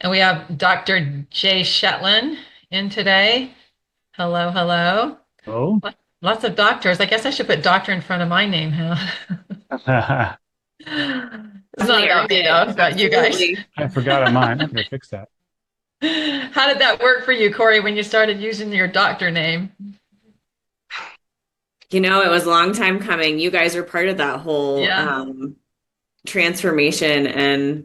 And we have Dr. Jay Shetland in today. Hello, hello. Oh, Lots of doctors. I guess I should put doctor in front of my name, huh? I It's not about Earned me it. though, it's about you guys. Absolutely. forgot on mine. I gotta fix that. How did that work for you, Corey, when you started using your doctor name? It was a long time coming. You guys are part of that whole Yeah, transformation and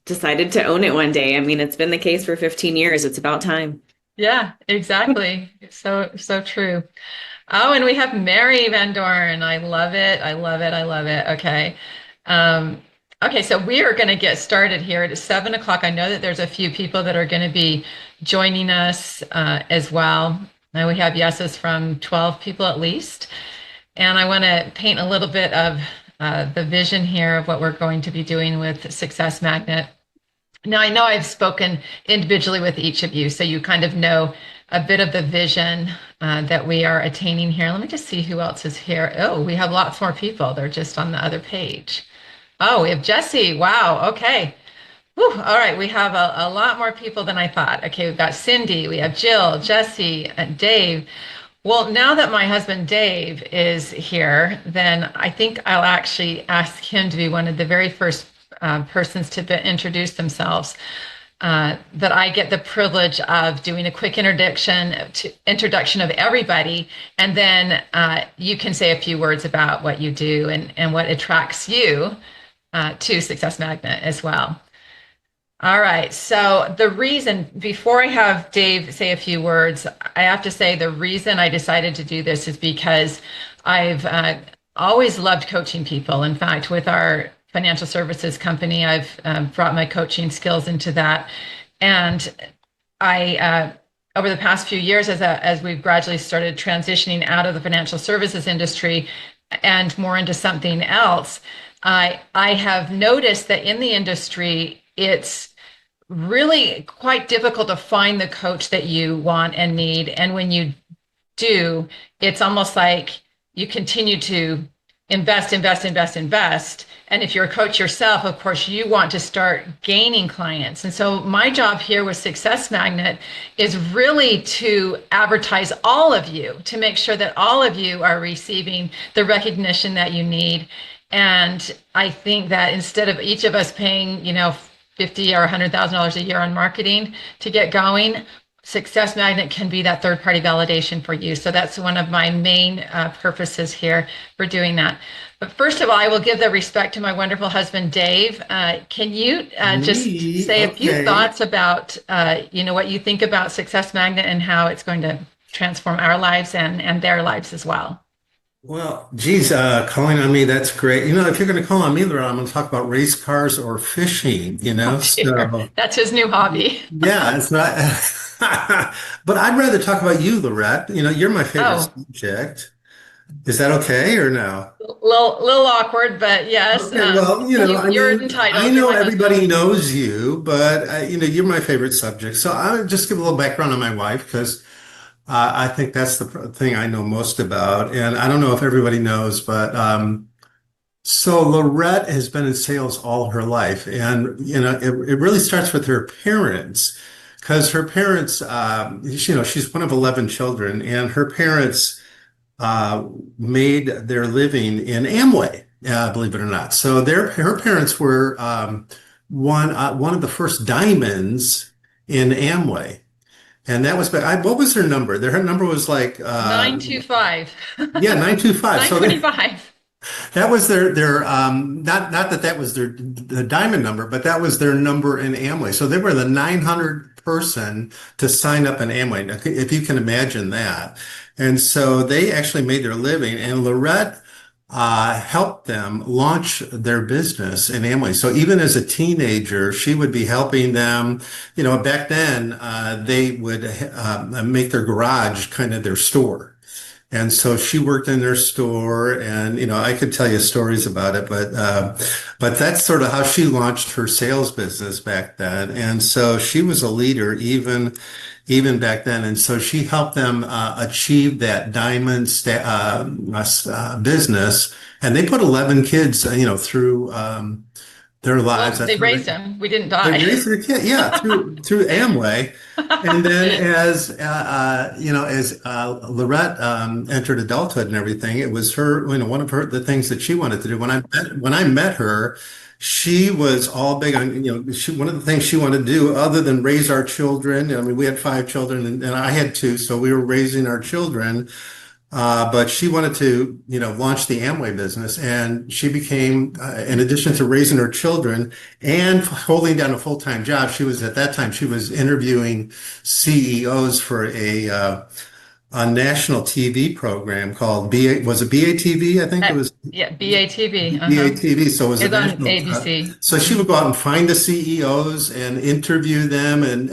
decided to own it one day. I mean, it's been the case for 15 years. It's about time. yeah, exactly. So true. Oh, and we have Mary Van Dorn. I love it. I love it. I love it. Okay. Um, okay, so we are going to get started here at 7 o'clock. I know that there's a few people that are going to be joining us as well. Now we have yeses from 12 people at least. And I want to paint a little bit of the vision here of what we're going to be doing with Success Magnet. Now, I know I've spoken individually with each of you, so you kind of know a bit of the vision that we are attaining here. Let me just see who else is here. Oh, we have lots more people. They're just on the other page. Oh, we have Jesse. Wow. Okay. Whew. All right. We have a lot more people than I thought. Okay. We've got Cindy, we have Jill, Jesse, Dave. Well, now that my husband Dave is here, then I think I'll actually ask him to be one of the very first persons to introduce themselves. That I get the privilege of doing a quick introduction of everybody, and then you can say a few words about what you do and what attracts you to Success Magnet as well. All right. So the reason, before I have Dave say a few words, I have to say the reason I decided to do this is because I've always loved coaching people. In fact, with our financial services company, I've brought my coaching skills into that. And over the past few years, as we've gradually started transitioning out of the financial services industry and more into something else, I have noticed that in the industry, it's really quite difficult to find the coach that you want and need. And when you do, it's almost like you continue to invest, invest, invest, invest. And if you're a coach yourself, of course, you want to start gaining clients. And so my job here with Success Magnet is really to advertise all of you, to make sure that all of you are receiving the recognition that you need. And I think that instead of each of us paying, 50 or $100,000 a year on marketing to get going, Success Magnet can be that third party validation for you. So that's one of my main purposes here for doing that. But first of all, I will give the respect to my wonderful husband, Dave. Can you just Me, say a few okay. thoughts about, what you think about Success Magnet and how it's going to transform our lives and their lives as well? Well, geez, calling on me, that's great. If you're going to call on me, Laurett, I'm going to talk about race cars or fishing, Oh, dear. So That's his new hobby. yeah, it's not, but I'd rather talk about you, Laurett. You're my favorite Oh, subject. Is that okay or no? little awkward, but yes, Okay, well, you're I entitled. You're know my husband. everybody knows you, but you're my favorite subject. So I'll just give a little background on my wife because I think that's the thing I know most about. And I don't know if everybody knows, but so Laurett has been in sales all her life. And, it really starts with her parents because her parents, she's one of 11 children, and her parents uh, made their living in Amway, believe it or not. So her parents were one of the first diamonds in Amway. And that was back, what was her number? Her number was like, 925. yeah, 925. So 925. that was not that was the diamond number, but that was their number in Amway. So they were the 900 person to sign up in Amway, if you can imagine that. And so they actually made their living, and Laurett helped them launch their business in Amway. So even as a teenager, she would be helping them. Back then, they would make their garage kind of their store. And so she worked in their store, and I could tell you stories about it, but that's sort of how she launched her sales business back then. And so she was a leader even back then, and so she helped them achieve that business. And they put 11 kids, through their Well, lives. they That's raised him. We didn't they die. raised their kid, yeah, through Amway, and then as as Laurett entered adulthood and everything, it was her, one of her the things that she wanted to do. When I met her, she was all big on, one of the things she wanted to do, other than raise our children. I mean, we had 5 children, and I had 2, so we were raising our children. But she wanted to, launch the Amway business, and she became, in addition to raising her children and holding down a full-time job, at that time, she was interviewing CEOs for a national TV program called was it BATV? I think it was Yeah, BATV. BATV. So it was a It's on national. ABC. So she would go out and find the CEOs and interview them and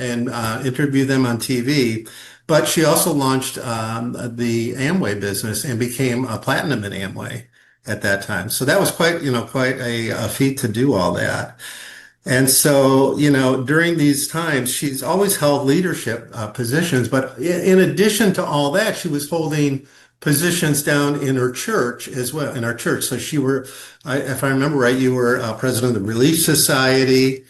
interview them on TV. But she also launched the Amway business and became a platinum in Amway at that time. So that was quite a feat to do all that. And so, during these times, she's always held leadership positions. But in addition to all that, she was holding positions down in her church as well, in our church. So if I remember right, you were president of the Relief Society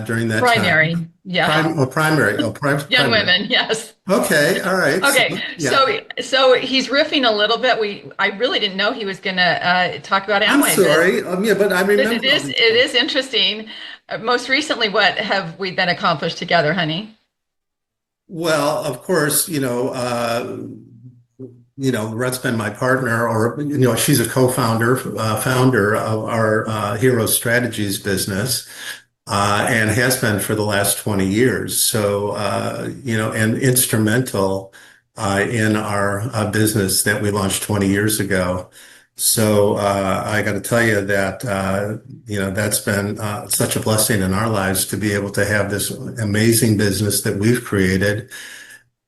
during that time. Primary. Yeah. Primary. Young Primary. women. Yes. Okay. All right. Okay. So, yeah. So he's riffing a little bit. I really didn't know he was going to talk about I'm Amway. sorry. Yeah, but I remember. It is interesting. Most recently, what have we then accomplished together, honey? Well, of course, Laurett's been my partner, or she's a co-founder, founder of our Hero Strategies business, and has been for the last 20 years. So, and instrumental in our business that we launched 20 years ago. So I got to tell you that that's been such a blessing in our lives to be able to have this amazing business that we've created.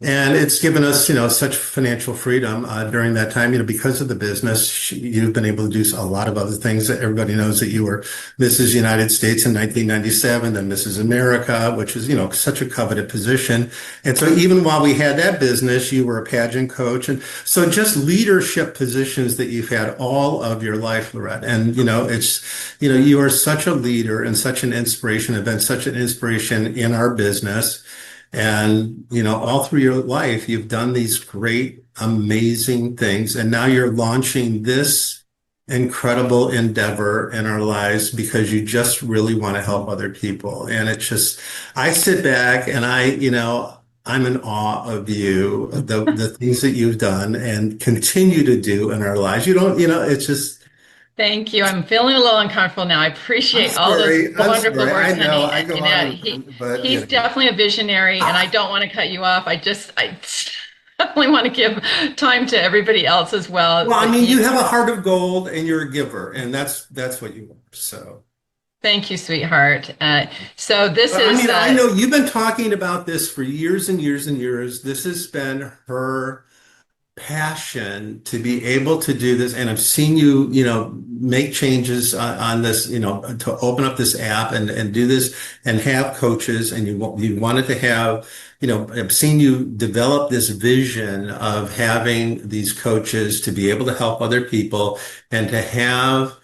And it's given us, such financial freedom during that time, because of the business. You've been able to do a lot of other things. That everybody knows that you were Mrs. United States in 1997, then Mrs. America, which is, such a coveted position. And so even while we had that business, you were a pageant coach. And so just leadership positions that you've had all of your life, Laurett. And, you are such a leader and such an inspiration, have been such an inspiration in our business. And, all through your life, you've done these great, amazing things. And now you're launching this incredible endeavor in our lives because you just really want to help other people. And I sit back and I'm in awe of you, the things that you've done and continue to do in our lives. It's just. Thank you. I'm feeling a little uncomfortable now. I appreciate all those wonderful words, I know, honey. I go on, but he's definitely a visionary, and I don't want to cut you off. I definitely want to give time to everybody else as well. Well, I mean, you have a heart of gold, and you're a giver, and that's what you want. So, thank you, sweetheart. So this but, is. I mean, I know you've been talking about this for years and years and years. This has been her passion to be able to do this, and I've seen you make changes on this, to open up this app and do this and have coaches, and you wanted to have, I've seen you develop this vision of having these coaches to be able to help other people and to have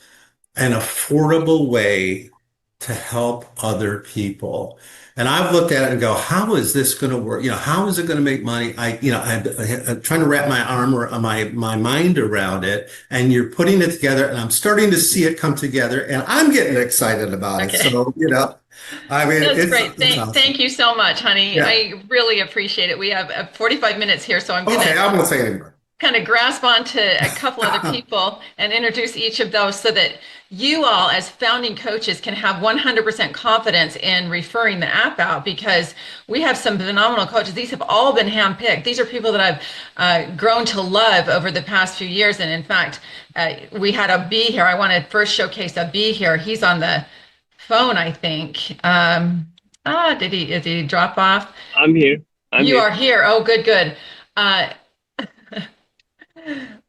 an affordable way to help other people. And I've looked at it and go, how is this going to work? How is it going to make money? I'm trying to wrap my arm or my mind around it, and you're putting it together, and I'm starting to see it come together, and I'm getting excited about it. So, I mean, that's great. Awesome. Thank you so much, honey. Yeah. I really appreciate it. We have 45 minutes here, so I'm going I won't say anymore. Kind of grasp onto a couple other people and introduce each of those so that you all as founding coaches can have 100% confidence in referring the app out, because we have some phenomenal coaches. These have all been handpicked. These are people that I've grown to love over the past few years. And in fact, we had a B here. I want to first showcase a B here. He's on the phone, I think. Did he drop off? I'm here. You are here. Oh, good.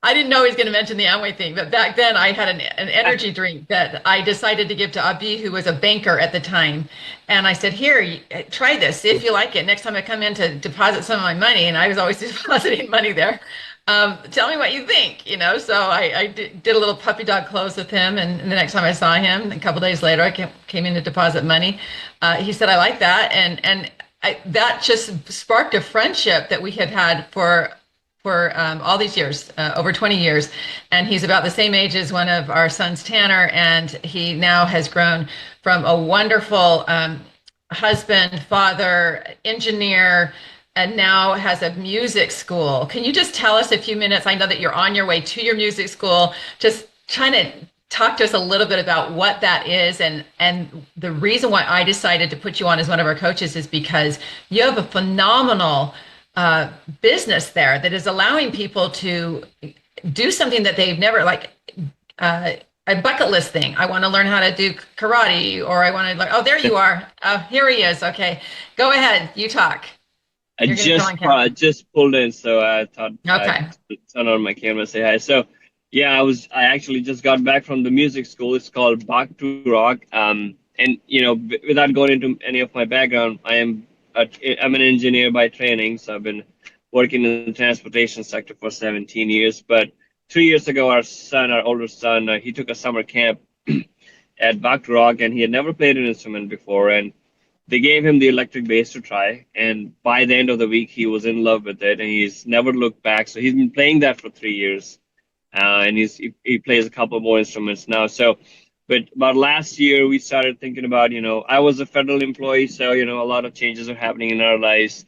I didn't know he was going to mention the Amway thing, but back then I had an energy drink that I decided to give to Abi, who was a banker at the time. And I said, here, try this, see if you like it. Next time I come in to deposit some of my money, and I was always depositing money there. Tell me what you think, So I did a little puppy dog close with him, and the next time I saw him, a couple days later, I came in to deposit money. He said, "I like that," and that just sparked a friendship that we had for all these years, over 20 years. And he's about the same age as one of our sons, Tanner, and he now has grown from a wonderful husband, father, engineer, and now has a music school. Can you just tell us a few minutes? I know that you're on your way to your music school. Just trying to talk to us a little bit about what that is, and the reason why I decided to put you on as one of our coaches is because you have a phenomenal business there that is allowing people to do something that they've never, like a bucket list thing. I want to learn how to do karate, or I want to, like, oh, there you are. Here he is. Okay, go ahead. You talk. I just pulled in, so I thought Okay. I'd turn on my camera, say hi. So yeah, I actually just got back from the music school. It's called Back to Rock. And without going into any of my background, I'm an engineer by training, so I've been working in the transportation sector for 17 years. But 3 years ago, our older son, he took a summer camp at Back to Rock, and he had never played an instrument before, and they gave him the electric bass to try, and by the end of the week, he was in love with it, and he's never looked back. So he's been playing that for 3 years, and he plays a couple more instruments now. So, but about last year, we started thinking about, I was a federal employee, so a lot of changes are happening in our lives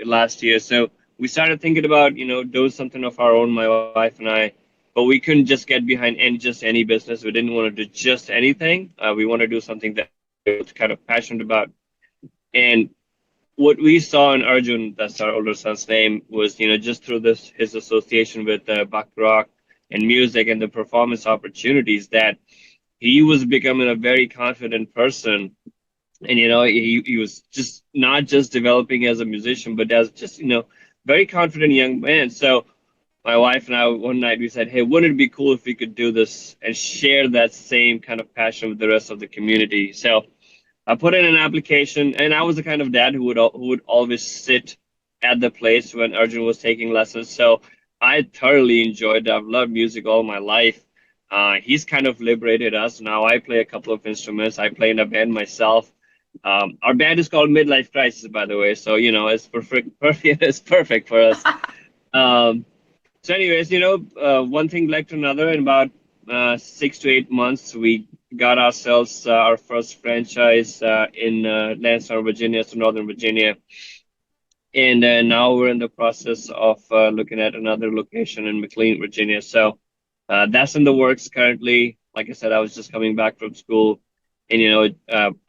last year. So we started thinking about, doing something of our own, my wife and I, but we couldn't just get behind any business. We didn't want to do just anything. We want to do something that was kind of passionate about. And what we saw in Arjun, that's our older son's name, was, just through his association with Bach Rock and music and the performance opportunities, that he was becoming a very confident person. And, he was just not just developing as a musician, but as just, very confident young man. So my wife and I, one night, we said, hey, wouldn't it be cool if we could do this and share that same kind of passion with the rest of the community? So I put in an application, and I was the kind of dad who would always sit at the place when Arjun was taking lessons. So I thoroughly enjoyed it. I've loved music all my life. He's kind of liberated us. Now I play a couple of instruments. I play in a band myself. Our band is called Midlife Crisis, by the way. So, it's perfect. It's perfect for us. So anyways, one thing led to another. In about 6 to 8 months, we got ourselves our first franchise in Lansdowne, Virginia, so Northern Virginia. And now we're in the process of looking at another location in McLean, Virginia. So that's in the works currently. Like I said, I was just coming back from school. And,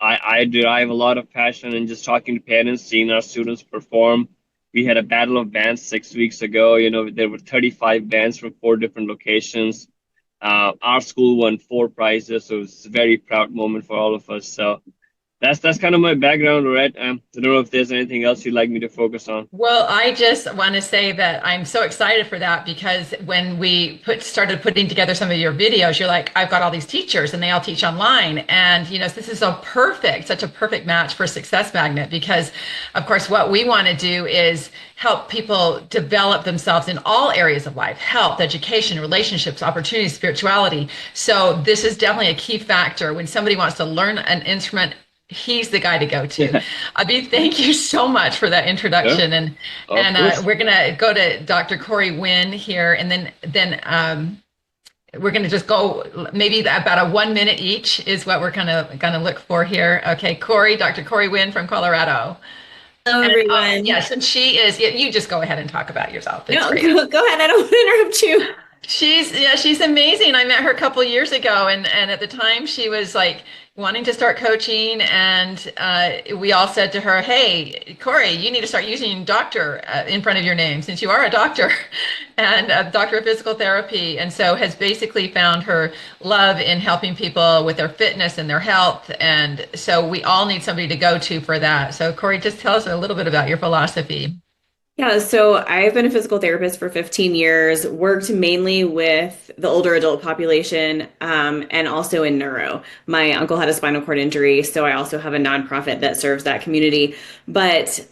I derive a lot of passion in just talking to parents, seeing our students perform. We had a battle of bands 6 weeks ago. There were 35 bands from 4 different locations. Our school won 4 prizes, so it's a very proud moment for all of us. So that's kind of my background, Laurett. I don't know if there's anything else you'd like me to focus on. Well, I just want to say that I'm so excited for that, because when we started putting together some of your videos, you're like, I've got all these teachers and they all teach online. And, this is such a perfect match for Success Magnet, because of course, what we want to do is help people develop themselves in all areas of life: health, education, relationships, opportunities, spirituality. So this is definitely a key factor. When somebody wants to learn an instrument, he's the guy to go to. Abhi, thank you so much for that introduction. Yeah, and we're gonna go to Dr. Corey Wynn here, and then we're gonna just go maybe about a 1 minute each is what we're gonna look for here. Okay, Dr. Corey Wynn from Colorado. Hello, everyone. Yes, and she is. You just go ahead and talk about yourself. It's No, great. go ahead. I don't want to interrupt you. She's amazing. I met her a couple of years ago, and at the time she was like wanting to start coaching, and we all said to her, "Hey, Corey, you need to start using doctor in front of your name, since you are a doctor and a doctor of physical therapy." And so has basically found her love in helping people with their fitness and their health. And so we all need somebody to go to for that. So Corey, just tell us a little bit about your philosophy. Yeah, so I've been a physical therapist for 15 years, worked mainly with the older adult population, and also in neuro. My uncle had a spinal cord injury, so I also have a nonprofit that serves that community. But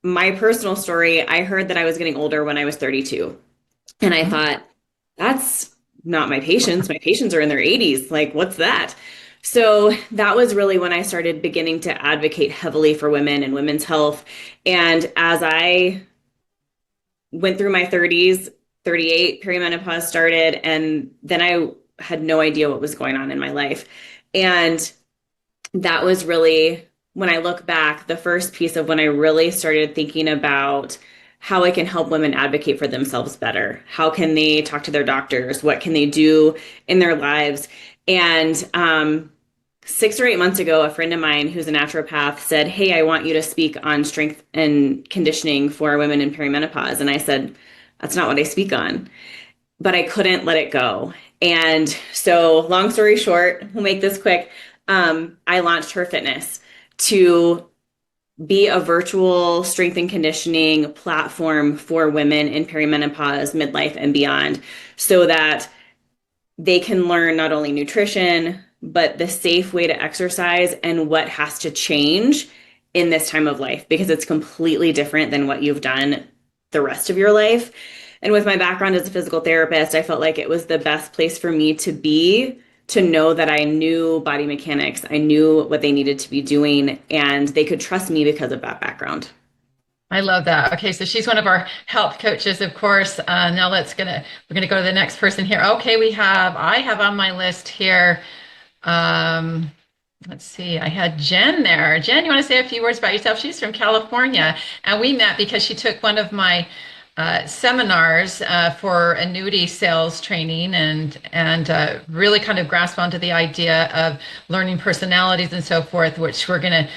my personal story, I heard that I was getting older when I was 32. And I thought, that's not my patients. My patients are in their 80s. Like, what's that? So that was really when I started beginning to advocate heavily for women and women's health. And as I went through my 30s, 38, perimenopause started, and then I had no idea what was going on in my life. And that was really, when I look back, the first piece of when I really started thinking about how I can help women advocate for themselves better. How can they talk to their doctors? What can they do in their lives? And 6 or 8 months ago, a friend of mine who's a naturopath said, "Hey, I want you to speak on strength and conditioning for women in perimenopause." And I said, "That's not what I speak on." But I couldn't let it go. And so, long story short, we'll make this quick. I launched Her Fitness to be a virtual strength and conditioning platform for women in perimenopause, midlife, and beyond, so that they can learn not only nutrition, but the safe way to exercise and what has to change in this time of life, because it's completely different than what you've done the rest of your life. And with my background as a physical therapist, I felt like it was the best place for me to be, to know that I knew body mechanics, I knew what they needed to be doing, and they could trust me because of that background. I love that. Okay, so she's one of our health coaches, of course. Now we're gonna go to the next person here. Okay, I have on my list here. Um, let's see, I had Jen there. Jen, you want to say a few words about yourself? She's from California, and we met because she took one of my seminars for annuity sales training, and really kind of grasp onto the idea of learning personalities and so forth, which we're going to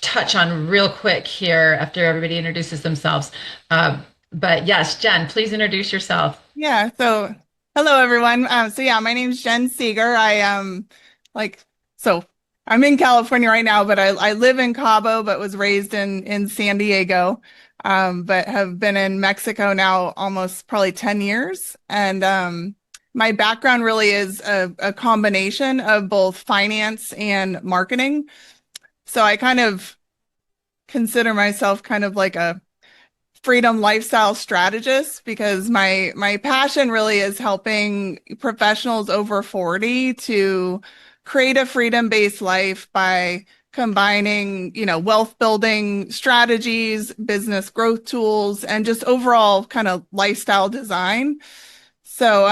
touch on real quick here after everybody introduces themselves. But yes, Jen, please introduce yourself. Yeah. So, hello everyone. My name's Jen Seeger. Like, so I'm in California right now, but I live in Cabo, but was raised in San Diego. But have been in Mexico now almost probably 10 years. And my background really is a combination of both finance and marketing. So I kind of consider myself kind of like a freedom lifestyle strategist, because my passion really is helping professionals over 40 to create a freedom-based life by combining, wealth building strategies, business growth tools, and just overall kind of lifestyle design. So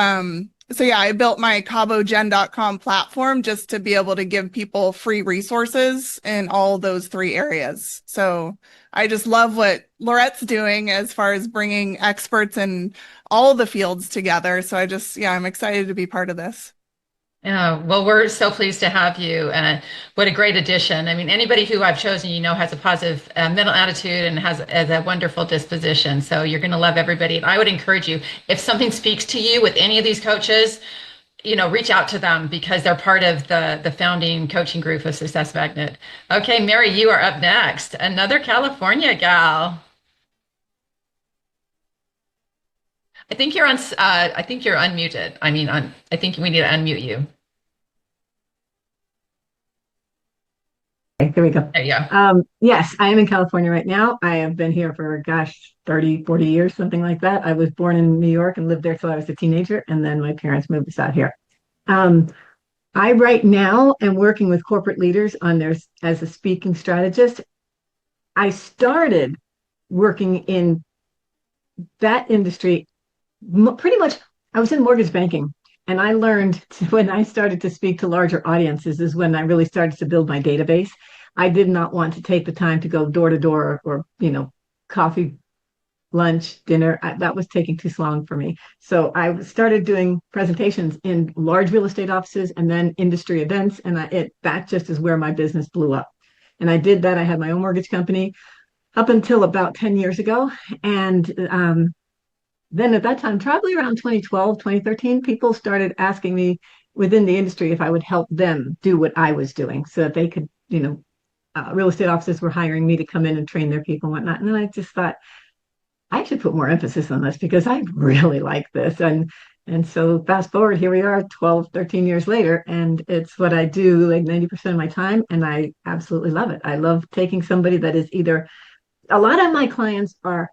yeah, I built my cabogen.com platform just to be able to give people free resources in all those three areas. So I just love what Laurett's doing as far as bringing experts in all the fields together. So I'm excited to be part of this. Yeah, well, we're so pleased to have you. What a great addition. I mean, anybody who I've chosen, has a positive mental attitude and has a wonderful disposition. So you're going to love everybody. And I would encourage you, if something speaks to you with any of these coaches, reach out to them, because they're part of the founding coaching group of Success Magnet. Okay, Mary, you are up next. Another California gal. I think you're on. I think you're unmuted. I think we need to unmute you. Okay, there we go. There you go. Yes, I am in California right now. I have been here for, 30, 40 years, something like that. I was born in New York and lived there till I was a teenager, and then my parents moved us out here. I right now am working with corporate leaders as a speaking strategist. I started working in that industry pretty much. I was in mortgage banking, and I learned when I started to speak to larger audiences is when I really started to build my database. I did not want to take the time to go door to door or coffee, lunch, dinner. That was taking too long for me. So I started doing presentations in large real estate offices and then industry events, and that just is where my business blew up. And I did that. I had my own mortgage company up until about 10 years ago, and then at that time, probably around 2012, 2013, people started asking me within the industry if I would help them do what I was doing so that they could, real estate offices were hiring me to come in and train their people and whatnot. And then I just thought, I should put more emphasis on this because I really like this. And so fast forward, here we are 12, 13 years later, and it's what I do like 90% of my time. And I absolutely love it. I love taking somebody that is either a lot of my clients are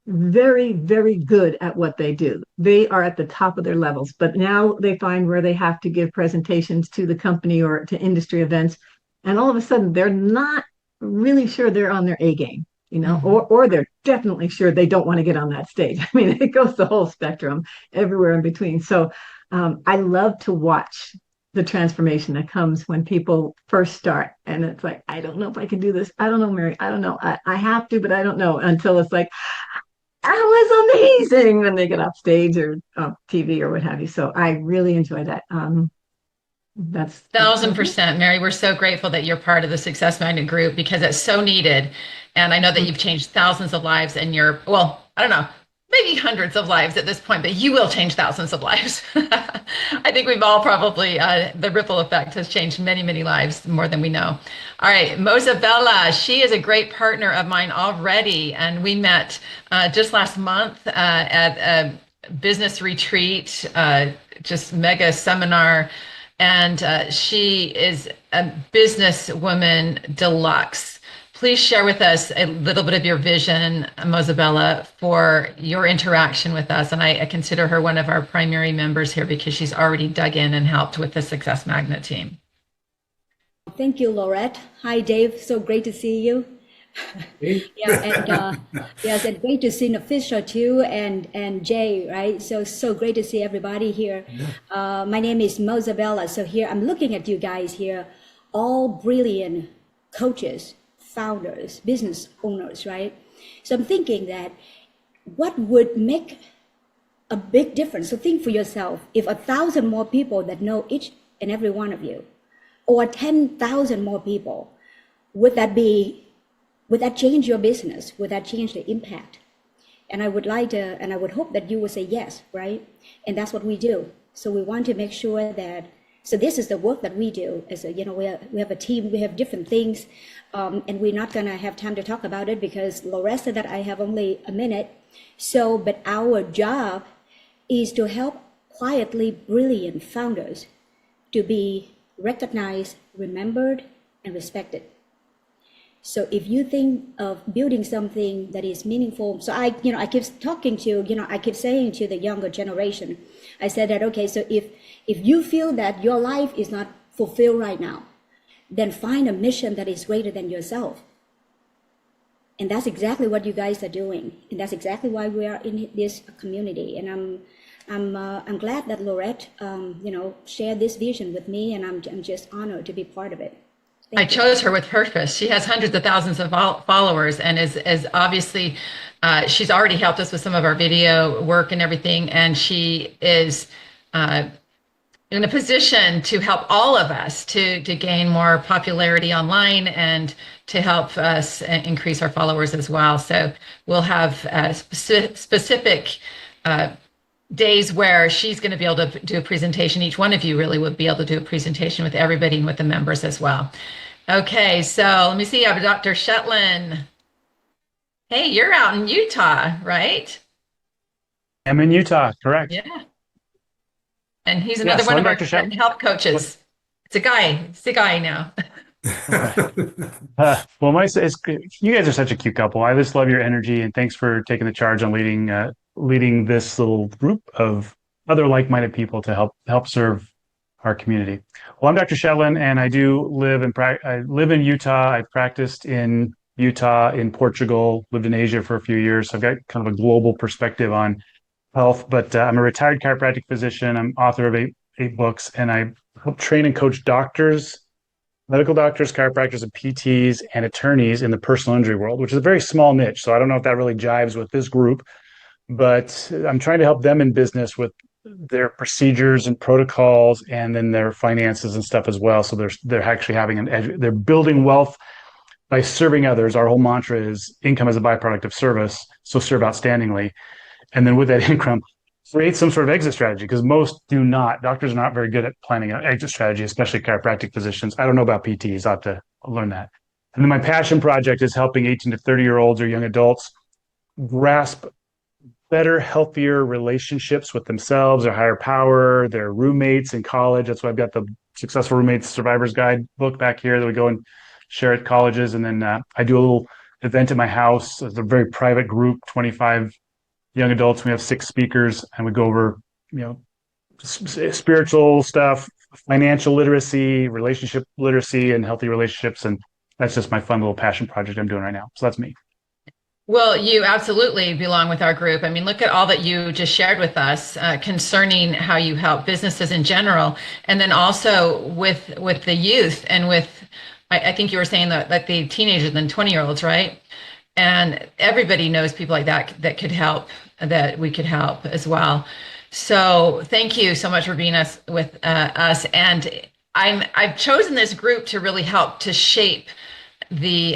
very, very good at what they do. They are at the top of their levels, but now they find where they have to give presentations to the company or to industry events, and all of a sudden they're not really sure they're on their A game, or they're definitely sure they don't want to get on that stage. I mean, it goes the whole spectrum, everywhere in between. So I love to watch the transformation that comes when people first start, and it's like, I don't know if I can do this. I don't know, Mary. I don't know. I have to, but I don't know, until it's like, that was amazing when they get off stage or off TV or what have you. So I really enjoy that. That's 1,000%, Mary. We're so grateful that you're part of the Success Magnet group because it's so needed. And I know that you've changed thousands of lives and well, I don't know, maybe hundreds of lives at this point, but you will change thousands of lives. I think we've all probably, the ripple effect has changed many, many lives more than we know. All right, Mozabella, she is a great partner of mine already. And we met just last month at a business retreat, just mega seminar. And she is a businesswoman deluxe. Please share with us a little bit of your vision, Mozabella, for your interaction with us. And I consider her one of our primary members here because she's already dug in and helped with the Success Magnet team. Thank you, Laurett. Hi, Dave. So great to see you. Yeah, and yes, and great to see Nafisha too, and Jay, right? So great to see everybody here. My name is Mozabella. So here I'm looking at you guys here, all brilliant coaches, founders, business owners, right? So I'm thinking that what would make a big difference? So think for yourself, if 1,000 more people that know each and every one of you, or 10,000 more people, would that change your business? Would that change the impact? And I would hope that you would say yes, right? And that's what we do. So we want to make sure that, so this is the work that we do. As we have a team, we have different things, and we're not gonna have time to talk about it because Laurett said that I have only a minute. So, but our job is to help quietly brilliant founders to be recognized, remembered, and respected. So if you think of building something that is meaningful, so I keep talking to, I keep saying to the younger generation, I said that, okay, so if you feel that your life is not fulfilled right now, then find a mission that is greater than yourself. And that's exactly what you guys are doing. And that's exactly why we are in this community. And I'm glad that Laurett, shared this vision with me, and I'm just honored to be part of it. I chose her with purpose. She has hundreds of thousands of followers and is obviously, she's already helped us with some of our video work and everything. And she is in a position to help all of us to gain more popularity online and to help us increase our followers as well. So we'll have specific days where she's going to be able to do a presentation. Each one of you really would be able to do a presentation with everybody and with the members as well. Okay, so let me see. I have Dr. Shetland. Hey, you're out in Utah, right? I'm in Utah, correct. Yeah. And he's another one of our health coaches. It's a guy. It's a guy now. Well, you guys are such a cute couple. I just love your energy, and thanks for taking the charge on leading this little group of other like-minded people to help serve our community. Well, I'm Dr. Shetland, and I do live in Utah. I've practiced in Utah, in Portugal, lived in Asia for a few years. So I've got kind of a global perspective on health, but I'm a retired chiropractic physician. I'm author of eight books, and I help train and coach doctors, medical doctors, chiropractors, and PTs and attorneys in the personal injury world, which is a very small niche. So I don't know if that really jives with this group, but I'm trying to help them in business with their procedures and protocols, and then their finances and stuff as well. So they're actually having they're building wealth by serving others. Our whole mantra is income as a byproduct of service. So serve outstandingly. And then with that income, create some sort of exit strategy, because most do not. Doctors are not very good at planning an exit strategy, especially chiropractic physicians. I don't know about PTs. I'll have to learn that. And then my passion project is helping 18 to 30-year-olds or young adults grasp better, healthier relationships with themselves, their higher power, their roommates in college. That's why I've got the Successful Roommates Survivor's Guide book back here that we go and share at colleges. And then I do a little event at my house. It's a very private group, 25 young adults. We have 6 speakers, and we go over, spiritual stuff, financial literacy, relationship literacy, and healthy relationships. And that's just my fun little passion project I'm doing right now. So that's me. Well, you absolutely belong with our group. I mean, look at all that you just shared with us concerning how you help businesses in general, and then also with the youth and with, I think you were saying that like the teenagers and 20-year-olds, right? And everybody knows people like that that could help, that we could help as well. So thank you so much for being with us. And I've chosen this group to really help to shape the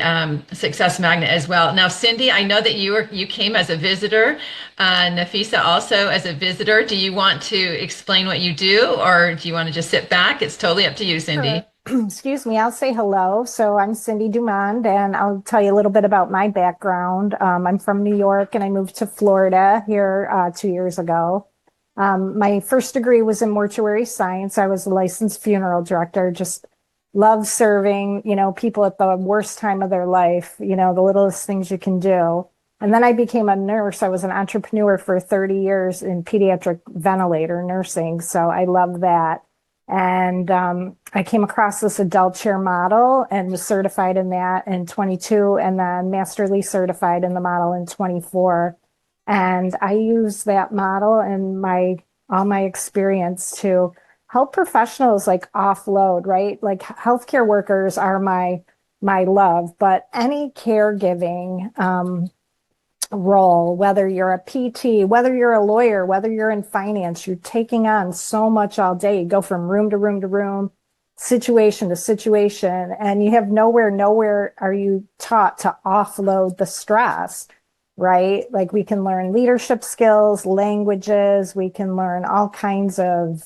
Success Magnet as well. Now, Cindy, I know that you came as a visitor, Nafisa also as a visitor. Do you want to explain what you do, or do you want to just sit back? It's totally up to you, Cindy. Excuse me, I'll say hello. So I'm Cindy Dumond, and I'll tell you a little bit about my background. I'm from New York, and I moved to Florida here 2 years ago. My first degree was in mortuary science. I was a licensed funeral director, just love serving, people at the worst time of their life, the littlest things you can do. And then I became a nurse. I was an entrepreneur for 30 years in pediatric ventilator nursing. So I love that. And I came across this adult chair model and was certified in that in 22, and then masterly certified in the model in 24. And I use that model and all my experience to help professionals like offload, right? Like healthcare workers are my love, but any caregiving role, whether you're a PT, whether you're a lawyer, whether you're in finance, you're taking on so much all day. You go from room to room to room, situation to situation, and you have nowhere are you taught to offload the stress, right? Like we can learn leadership skills, languages, we can learn all kinds of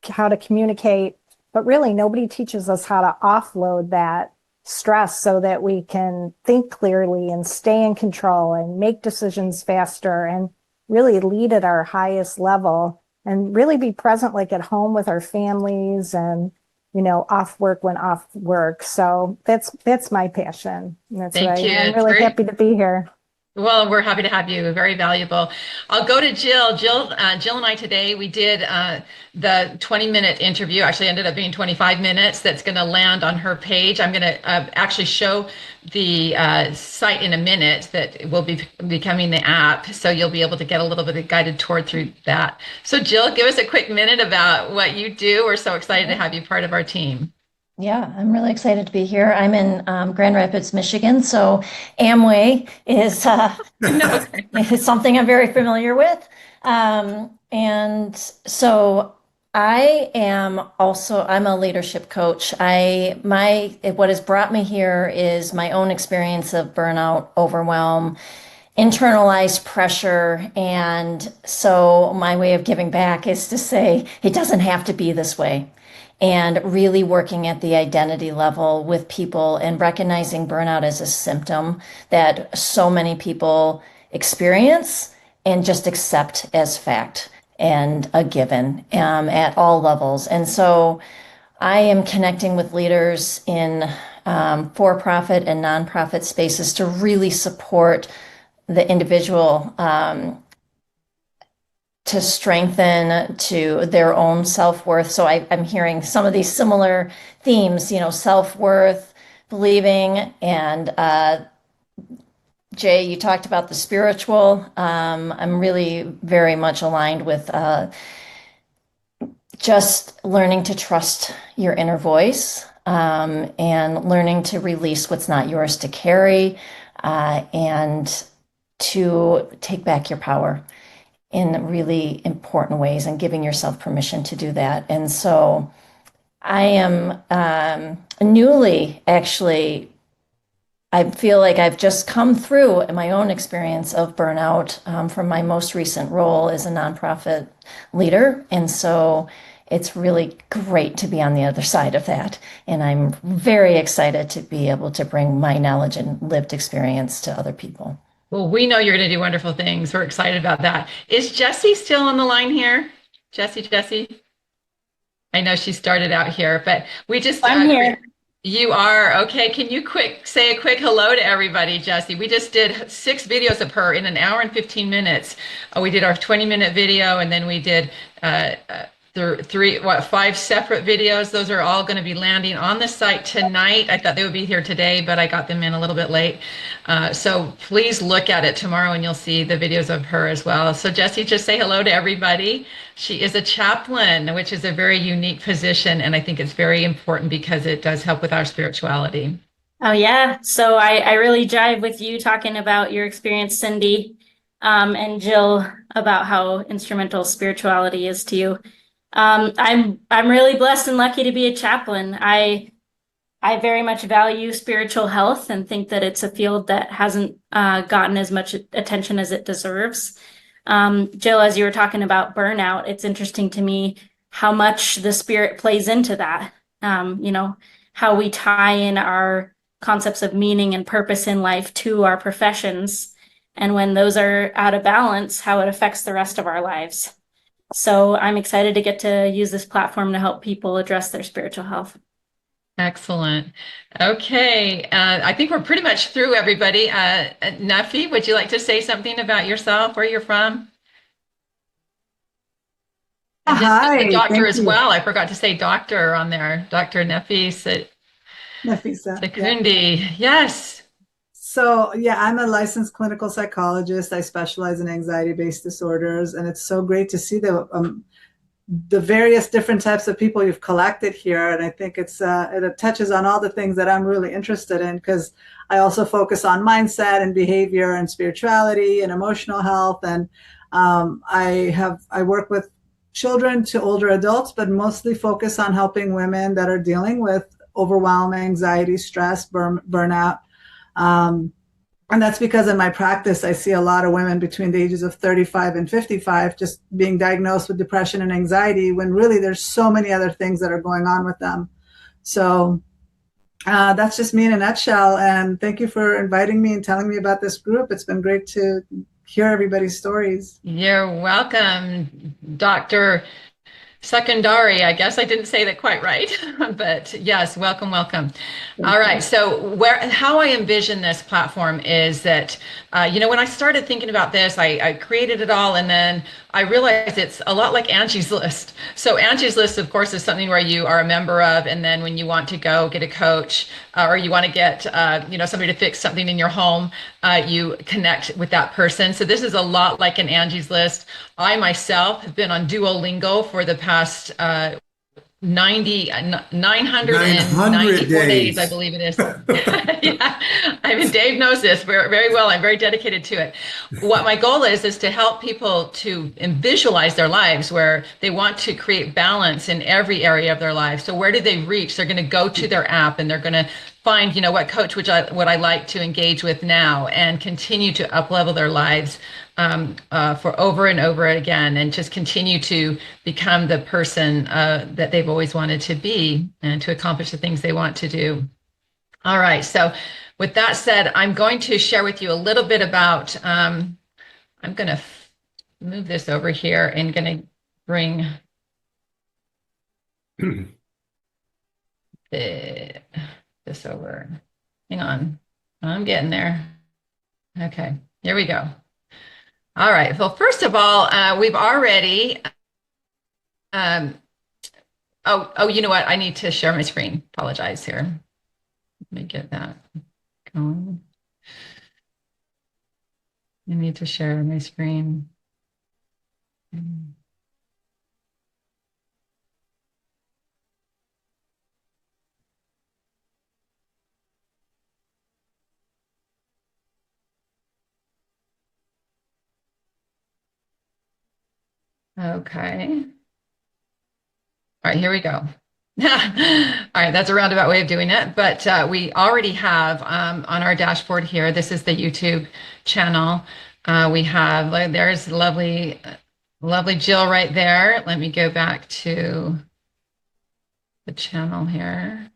how to communicate, but really nobody teaches us how to offload that stress so that we can think clearly and stay in control and make decisions faster and really lead at our highest level and really be present, like at home with our families and, off work when off work. So that's my passion. That's Thank what you. I'm It's really great. happy to be here. Well, we're happy to have you. Very valuable. I'll go to Jill. Jill and I today, we did the 20-minute interview. Actually ended up being 25 minutes. That's going to land on her page. I'm going to actually show the site in a minute that will be becoming the app. So you'll be able to get a little bit of guided tour through that. So Jill, give us a quick minute about what you do. We're so excited to have you part of our team. Yeah, I'm really excited to be here. I'm in Grand Rapids, Michigan, so Amway is is something I'm very familiar with. And so I'm a leadership coach. What has brought me here is my own experience of burnout, overwhelm, internalized pressure. And so my way of giving back is to say, it doesn't have to be this way. And really working at the identity level with people and recognizing burnout as a symptom that so many people experience and just accept as fact and a given at all levels. And so I am connecting with leaders in for-profit and nonprofit spaces to really support the individual to strengthen to their own self-worth. So I'm hearing some of these similar themes, self-worth, believing, and Jay, you talked about the spiritual. I'm really very much aligned with just learning to trust your inner voice and learning to release what's not yours to carry and to take back your power in really important ways and giving yourself permission to do that. And so I am I feel like I've just come through my own experience of burnout from my most recent role as a nonprofit leader. And so it's really great to be on the other side of that. And I'm very excited to be able to bring my knowledge and lived experience to other people. Well, we know you're going to do wonderful things. We're excited about that. Is Jessie still on the line here? Jessie? I know she started out here, but we just I'm here. You are. Okay. Can you say a quick hello to everybody, Jessie? We just did 6 videos of her in an hour and 15 minutes. We did our 20-minute video, and then we did five separate videos. Those are all going to be landing on the site tonight. I thought they would be here today, but I got them in a little bit late. So please look at it tomorrow and you'll see the videos of her as well. So Jessie, just say hello to everybody. She is a chaplain, which is a very unique position. And I think it's very important because it does help with our spirituality. Oh, yeah. So I really jive with you talking about your experience, Cindy, and Jill, about how instrumental spirituality is to you. I'm really blessed and lucky to be a chaplain. I very much value spiritual health and think that it's a field that hasn't gotten as much attention as it deserves. Jill, as you were talking about burnout, it's interesting to me how much the spirit plays into that. How we tie in our concepts of meaning and purpose in life to our professions. And when those are out of balance, how it affects the rest of our lives. So I'm excited to get to use this platform to help people address their spiritual health. Excellent. Okay. I think we're pretty much through, everybody. Nuffy, would you like to say something about yourself, where you're from? And just Hi, the doctor thank as you. well. I forgot to say doctor on there. Dr. Nafis Nafisa, yeah. Sekundi. Yes. So, yeah, I'm a licensed clinical psychologist. I specialize in anxiety-based disorders, and it's so great to see the various different types of people you've collected here. And I think it touches on all the things that I'm really interested in, because I also focus on mindset and behavior and spirituality and emotional health. And I work with children to older adults, but mostly focus on helping women that are dealing with overwhelm, anxiety, stress, burnout. And that's because in my practice, I see a lot of women between the ages of 35 and 55 just being diagnosed with depression and anxiety, when really there's so many other things that are going on with them. So that's just me in a nutshell. And thank you for inviting me and telling me about this group. It's been great to hear everybody's stories. You're welcome, Dr. Secondary. I guess I didn't say that quite right, but yes, welcome, welcome. All right. So how I envision this platform is that, when I started thinking about this, I created it all, and then I realized it's a lot like Angie's List. So Angie's List, of course, is something where you are a member of, and then when you want to go get a coach, or you want to get, somebody to fix something in your home, you connect with that person. So this is a lot like an Angie's List. I myself have been on Duolingo for the past 994 days, I believe it is. Yeah. I mean, Dave knows this very well. I'm very dedicated to it. What my goal is to help people to visualize their lives where they want to create balance in every area of their life. So where do they reach? They're going to go to their app and they're going to find, what coach would I like to engage with now, and continue to up-level their lives for over and over again, and just continue to become the person that they've always wanted to be, and to accomplish the things they want to do. All right. So with that said, I'm going to share with you a little bit about, I'm going to move this over here and going to bring this over. Hang on. I'm getting there. Okay. Here we go. All right. Well, first of all, we've already, you know what? I need to share my screen. Apologize here. Let me get that going. I need to share my screen. Okay. All right, here we go. All right, that's a roundabout way of doing it, but we already have on our dashboard here, this is the YouTube channel. We have, there's lovely Jill right there. Let me go back to the channel here.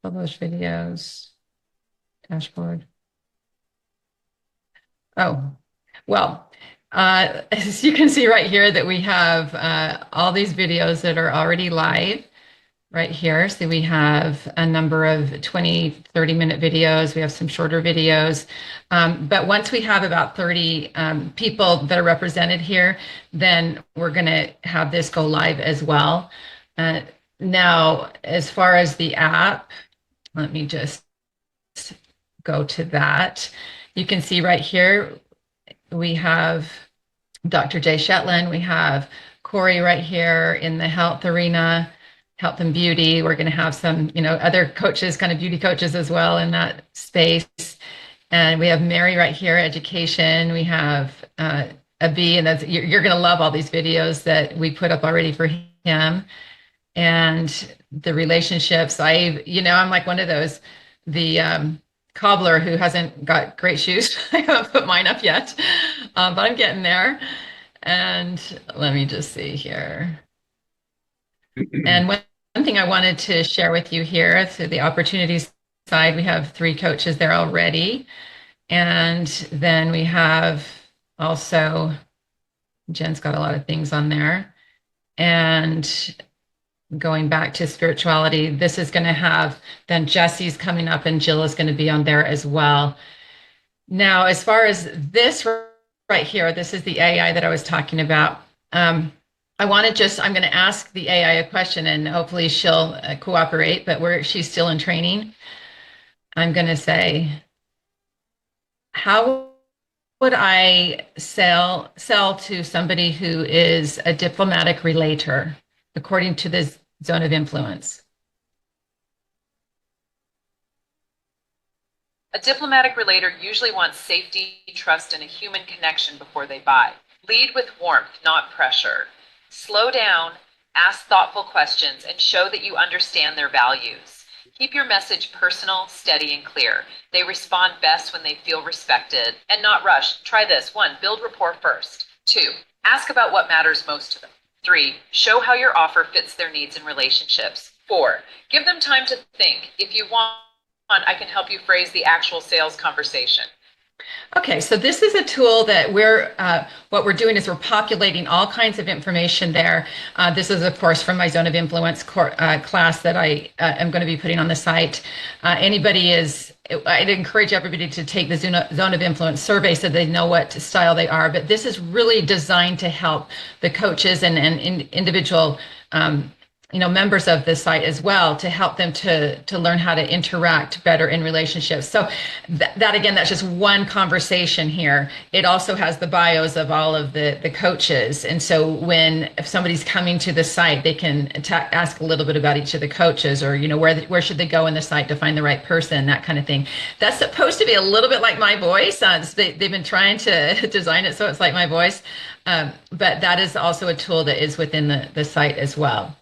Publish videos, dashboard. Oh, well, As you can see right here that we have all these videos that are already live right here. So we have a number of 20, 30-minute videos. We have some shorter videos. But once we have about 30 people that are represented here, then we're going to have this go live as well. Now, as far as the app, let me just go to that. You can see right here, we have Dr. Jay Shetland. We have Corey right here in the health arena, health and beauty. We're going to have some, other coaches, kind of beauty coaches as well in that space. And we have Mary right here, education. We have a B, and you're going to love all these videos that we put up already for him. And the relationships, I'm like one of those, the cobbler who hasn't got great shoes. I haven't put mine up yet, but I'm getting there. And let me just see here. And one thing I wanted to share with you here, through the opportunities side, we have 3 coaches there already. And then we have also, Jen's got a lot of things on there. And going back to spirituality, this is going to have, then Jesse's coming up and Jill is going to be on there as well. Now, as far as this right here, this is the AI that I was talking about. I'm going to ask the AI a question and hopefully she'll cooperate, but she's still in training. I'm going to say, how would I sell to somebody who is a diplomatic relator, according to this zone of influence? A diplomatic relator usually wants safety, trust, and a human connection before they buy. Lead with warmth, not pressure. Slow down, ask thoughtful questions, and show that you understand their values. Keep your message personal, steady, and clear. They respond best when they feel respected and not rushed. Try this. 1, build rapport first. 2, ask about what matters most to them. 3, show how your offer fits their needs and relationships. 4, give them time to think. If you want, I can help you phrase the actual sales conversation. Okay, so this is a tool that what we're doing is we're populating all kinds of information there. This is, of course, from my Zone of Influence class that I am going to be putting on the site. I'd encourage everybody to take the Zone of Influence survey so they know what style they are, but this is really designed to help the coaches and individual members of the site as well, to help them to learn how to interact better in relationships. So that again, that's just one conversation here. It also has the bios of all of the coaches. And so if somebody's coming to the site, they can ask a little bit about each of the coaches, or, where should they go in the site to find the right person, that kind of thing. That's supposed to be a little bit like my voice. They've been trying to design it so it's like my voice. But that is also a tool that is within the site as well.